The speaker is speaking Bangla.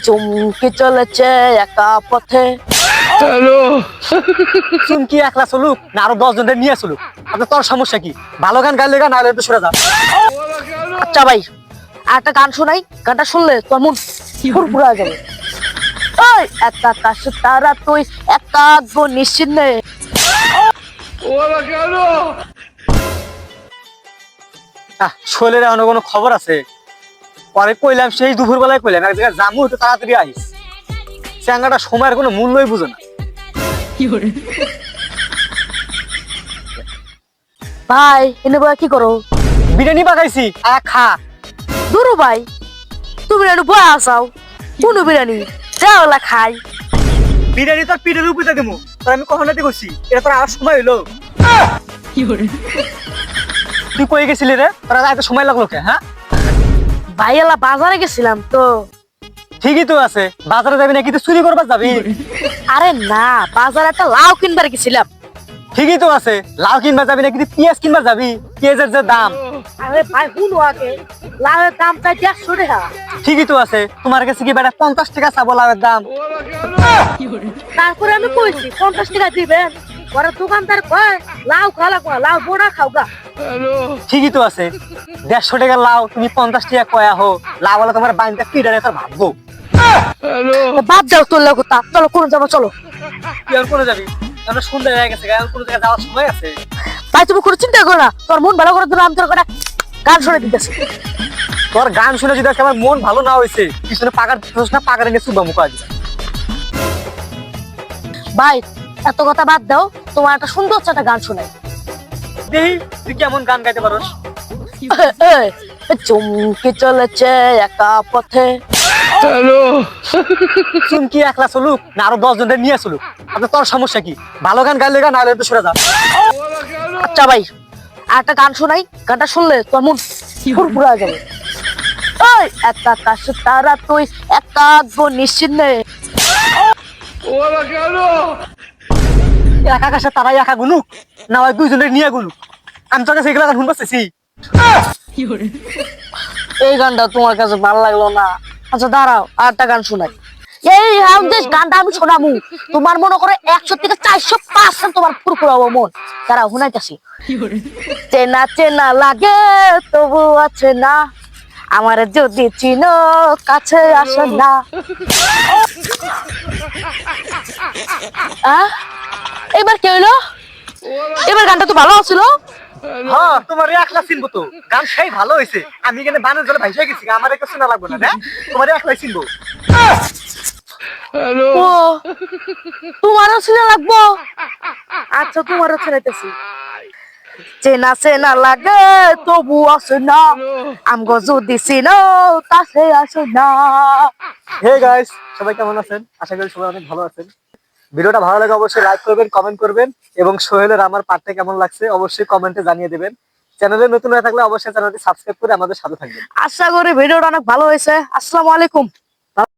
চুমকি চলেছে একা পথে। হ্যালো চুমকি একলা চলুক না আরো 10 জনদের নিয়ে চলুক, আপনার তোর সমস্যা কি? ভালো গান গাইলে গান, নাহলে একটু সরে যা। আচ্ছা ভাই, আর একটা গান শোনাই, গানটা শুনলে তোর মন ফুরফুরা হয়ে যাবে। ওই একা আকাশ তারা তুই একা নিশ্চিন্তে। ওরা কেন? শৈলের এখনো কোনো খবর আছে? পরে কইলাম, সেই দুপুর বেলায় কইলাম এক জায়গায় জামু, একটু তাড়াতাড়ি আইস। চ্যাঙ্গাটা সময়ের কোনো মূল্যই বুঝে না। ভাই এনে বয়া কি করো? বিরিয়ানি পাকাইছি, খা। দুরু ভাই, তুমি একটু বয়া আসাও। কোন বিরিয়ানি দেওয়ালা খাই? বিরিয়ানি তোর পিঠের উপরে দেবো, তোর আমি কখন রাতে করছি? এটা তোর আর সময় হইলো? তুই কই গেছিলি রে? তোর এত সময় লাগলো কে? হ্যাঁ ভাই এলা বাজারে গেছিলাম তো। ঠিকই তো আছে, বাজারে যাবি নাকি? তুই চুরি করবার যাবি? আরে না, বাজারে একটা লাউ কিনবার গেছিলাম। ঠিকই তো আছে, লাউ কিনবার যাবি নাকি? তুই পেঁয়াজ কিনবার যাবি? পেঁয়াজের যে দাম। আরে ভাই শুনো আগে, লাউয়ের দাম প্রায় 150 টাকা। ঠিকই তো আছে, তোমার কাছে কি বেটা 50 টাকা চাবো লাউয়ের দাম? তারপরে আমি কইছি 50 টাকা দিবেন। পরে দোকানদার কয় লাউ খালা কয় লাউ বোনা খাও গা। ঠিকই তো আছে, 150 টাকা লাউ, তুমি 50 টাকা কয়া হো। লাউ বলে তোমার বাইনটা পিটারে তোর ভাববো। বাদ দাও তোর কথা, চলো কোন যাবো চলো। তুই আর কোনে যাবি? আমরা সন্ধ্যা হয়ে গেছে, এখন কোনো জায়গায় যাওয়ার সময় আছে? ভাই তুমি কোনো চিন্তা করো না, তোর মন ভালো করার জন্য আমি তোর কথা গান শুনে দিতেছি। তোর গান শুনে যদি আজকে আমার মন ভালো না হয়েছে, পিছনে পাকার দিতেছ না, পাকার এনে চুবা মুখ আগে। ভাই এত কথা বাদ দাও, তোমার একটা সুন্দর একটা গান শোনাই। দেখি তুই কেমন গান গাইতে পারোস। চুমকি চলেছে একা পথে। হ্যালো চুমকি একলা চলুক না আরো 10 জনদের নিয়ে চলুক, আপনার তোর সমস্যা কি? ভালো গান গাইলে গান, নাহলে একটু সরে যা। আচ্ছা ভাই, আর একটা গান শোনাই, গানটা শুনলে তোর মন ফুরফুরা হয়ে যাবে। ওই একা আকাশ তারা তুই একা নিশ্চিন্তে। ওরা কেন? একা কাছে তারাই একা গুলুক, না হয় 2 জনের নিয়ে গুলুক। আমি তোর কাছে এগুলা গান শুনতে চাইছি। এই গানটা তোমার কাছে ভালো লাগলো না? আচ্ছা দাঁড়াও, আর একটা গান শোনাই। এই দেশ গানটা আমি শোনামু, তোমার মনে করে 100 থেকে 400% তোমার ফুরফুরা হবো মন। দাঁড়াও শুনাইতেছি। চেনা চেনা লাগে তবু আছে না, আমার যদি চিনো কাছে আসো না। এবার কি হইলো? এবার গানটা তো ভালো ছিল। হ্যাঁ, তোমার একলা চিনবো তো, গান সেই ভালো হয়েছে। আমি এখানে বানের জলে ভাইসা গেছি, আমার একটা শোনা লাগবে না, তোমার একলাই চিনবো। হ্যালো ও তোমারও চিনা লাগবো? আচ্ছা তোমারও চিনাইতেছি। চেনা চেনা লাগে তবু আসে না, আমগো যদি চিনো কাছে আসে না। হে গাইস, সবাই কেমন আছেন? আশা করি সবাই অনেক ভালো আছেন। ভিডিওটা ভালো লাগে অবশ্যই লাইক করবেন, কমেন্ট করবেন, এবং সোহেলের আমার পার্টটা কেমন লাগছে অবশ্যই কমেন্টে জানিয়ে দিবেন। চ্যানেলে নতুন হয়ে থাকলে অবশ্যই চ্যানেলটি সাবস্ক্রাইব করে আমাদের সাথে থাকবেন। আশা করি ভিডিওটা অনেক ভালো হয়েছে। আসসালামু আলাইকুম।